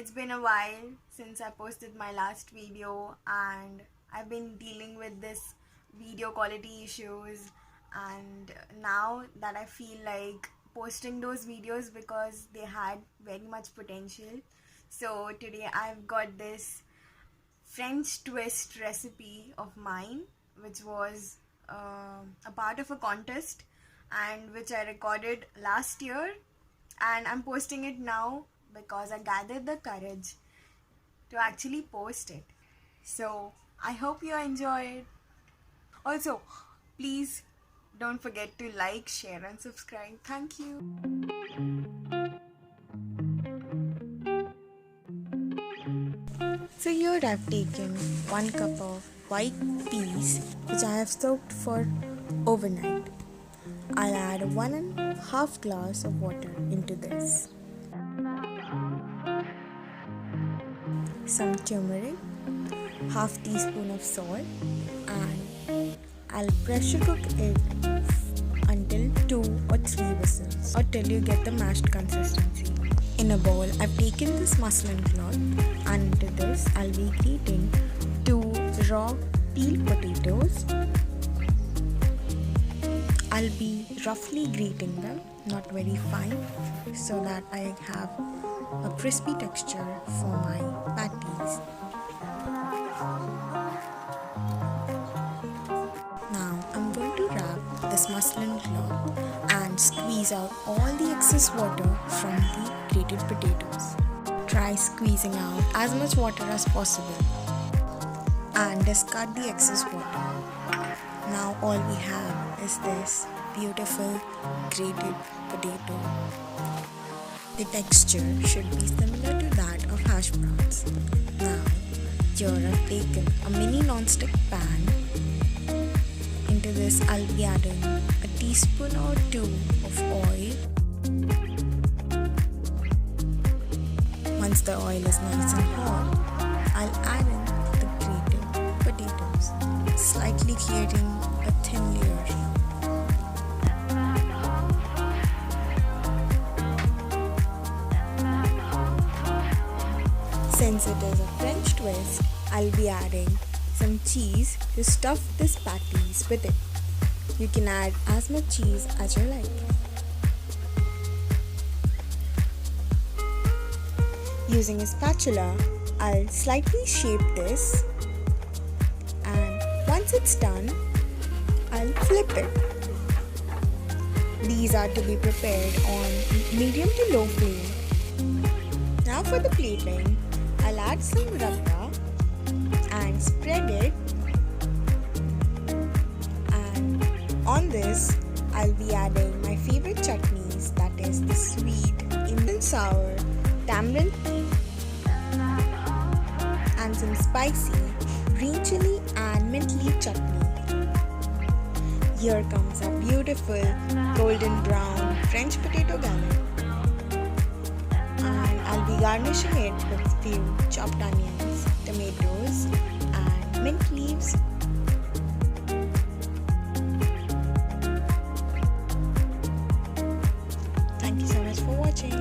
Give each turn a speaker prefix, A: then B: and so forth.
A: It's been a while since I posted my last video, and I've been dealing with this video quality issues, and now that I feel like posting those videos because they had very much potential. So today I've got this French twist recipe of mine, which was a part of a contest and which I recorded last year, and I'm posting it now because I gathered the courage to actually post it. So I hope you enjoy it. Also, please don't forget to like, share and subscribe. Thank you. So here I've taken 1 cup of white peas which I have soaked for overnight. I'll add 1.5 glass of water into this. Some turmeric, half teaspoon of salt, and I'll pressure cook it until 2 or 3 whistles or till you get the mashed consistency. In a bowl, I've taken this muslin cloth, and into this I'll be grating 2 raw peeled potatoes. I'll be roughly grating them, not very fine, so that I have a crispy texture for my patties. Now I'm going to wrap this muslin cloth and squeeze out all the excess water from the grated potatoes. Try squeezing out as much water as possible and discard the excess water. Now all we have is this beautiful grated potato. The texture should be similar to that of hash browns. Now, here I've taken a mini non-stick pan. Into this I'll be adding a teaspoon or 2 of oil. Once the oil is nice and hot, I'll add in the grated potatoes, slightly creating a thin layer. Since it is a French twist, I'll be adding some cheese to stuff this patties with it. You can add as much cheese as you like. Using a spatula, I'll slightly shape this, and once it's done, I'll flip it. These are to be prepared on medium to low flame. Now for the plating, I'll add some ragda and spread it, and on this I'll be adding my favorite chutneys, that is the sweet, Indian sour, tamarind, and some spicy green chili and mint leaf chutney. Here comes a beautiful golden brown French potato gallete. And I'll be garnishing it with few chopped onions, tomatoes and mint leaves. Thank you so much for watching.